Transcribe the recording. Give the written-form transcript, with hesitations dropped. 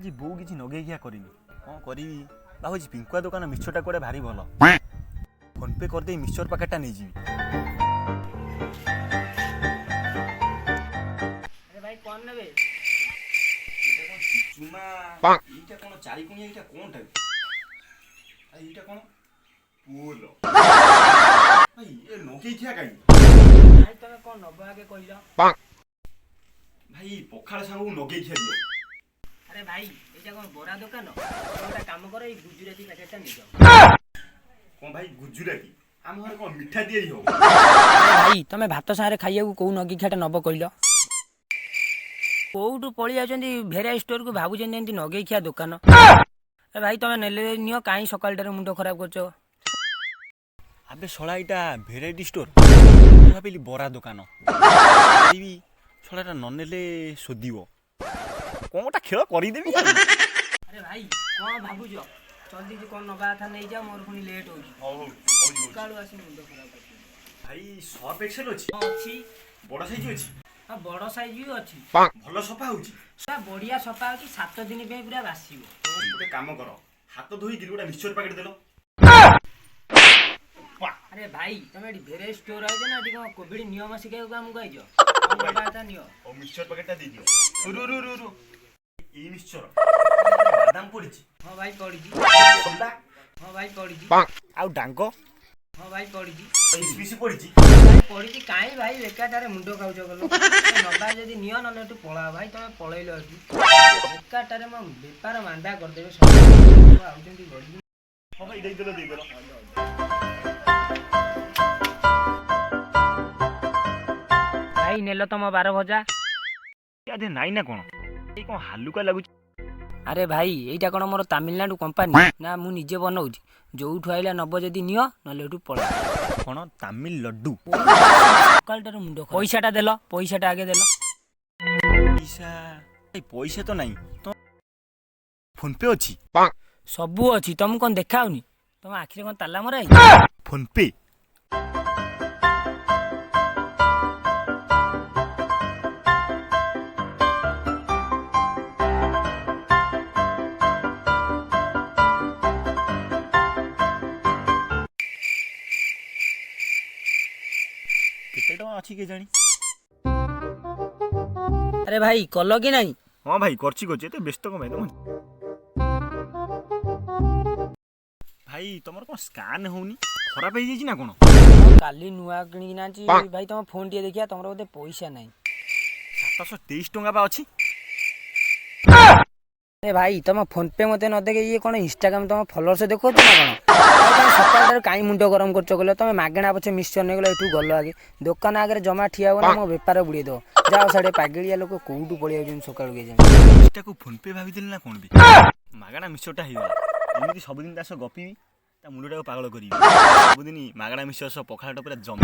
आज बोऊ किसी नगेकिया करनी कौन करी भाई पिंकुआ दुकान मिक्सचरटा कड़े भारी भल फोन पे करदे मिक्सचर पैकेटा नहीं जी। अरे भाई कौन नेबे चुमा এইটা কোন চারি কোণিয়া এইটা কোনটা ভাই এইটা কোন পুল ভাই এ নগেকিয়া কাই भाई तमे कौन नब आगे कहलो ভাই পখাল সাঙ্গু নগেকিয়া দিও। अरे भाई एटा कौन बड़ा दुकान गोटा काम करो ई गुजराती पैकेटटा नि जाओ कौन भाई गुजराती आम घर कौन मिठा दिए हो। अरे भाई तमे भात सारे खाइया को कोउ नगेकियाटा नब कहलो कोउटू पळी जाउछन्ती भेराई स्टोर को भाबुछन्ती एंती नगेकिया दुकान। अरे भाई तमे नेले नियो काई सकाळटारे मुंडो खराब करछो। आबे सळा इटा भेराइटी स्टोर मु भाबिली बरा दुकान देबी सळाटा न नेले सोदिबो कोनटा खेल करि देबी। अरे भाई कौन भाबुछो जल्दी जे कौन नबा था नहीं जा मोर पुनी लेट होजी हो कालू आसी मुंडो खराब करछो। भाई सर्फ एक्सेल अछि अछि बड़ साइज अछि आ बड़ साइज भी अछि भलो सफा होछि पूरा बढ़िया सफा अछि 7 दिन पे पूरा बासिबो। गोटे काम कर हाथ धोई दिल गोटा मिक्सचर पैकेट देलो। अरे भाई तमे एडी भेरे स्टोर आइज ना एडी कोविड नियम सिखाइ को हम गइजो कौन बाटा नियो ओ मिक्सचर पैकेटटा दे दियो रु रु रु रु ई मिक्सचर बादाम पड़िछि हां भाई पड़ी जी सोडा हां भाई पड़ी जी आउ डांगो हां भाई पड़ी जी स्पीसी पड़िछि भाई पड़ी जी काई भाई लेकाटारे मुंडो खाउजो गलो नबा जदी नियो न एटू पळा भाई तमे पळैलो अछि लेकाटारे म व्यापार मांदा कर देबे सब आउजंती गडी हां भाई दे देलो भाई नेलो तम 12 भजा यादे नाइ ना कोन ए कोन हालुका लागु। अरे भाई एइटा कोन मोर तमिलनाडु कंपनी ना मु निजे बनाउछि जोउठु आइला नब जदी नियो नले एटू पळा कोन तमिल लड्डू कालटारे मुंडो पैसाटा देलो पैसाटा आगे देलो पैसा ए पैसा तो नहीं तो फोन पे अछि सबु अछि तुम कोन देखाउनी तुम आखिरे कोन ताला मराई फोन पे केते टका अछि के जानी। अरे भाई कलो कि नहीं हां भाई करछि एते व्यस्त को भाई तुम भाई तमर कोन स्कैन होनी खराब हो जाइछि ना कोन काली नुआ किनी नाची भाई तुम फोन टिए देखिया तुमरो बोते पैसा नहीं 723 टका बा अछि। अरे भाई तुम फोन पे मते न देखे ये कोन इंस्टाग्राम तुम फॉलोअर्स देखो ना कोन तुम सकाळ काई मुंडो गरम करछो गलो तुम मागणा पछे मिक्सचर ने गलो एठू गलो आगे दुकान आगे जमा ठिया हो ना मो व्यापार बुड़ी दो जाओ साडे पागलिया लोक कोउटू पळि आउजन सकाळ के जान एटा को फोन पे भाबी दिल ना कोन बे मागणा मिक्सचरटा हियो एमिति सब दिन दास गपी ता मुंडटा को पागल करी सब दिन मागणा मिक्सचर सब पखाळटा पूरा जम।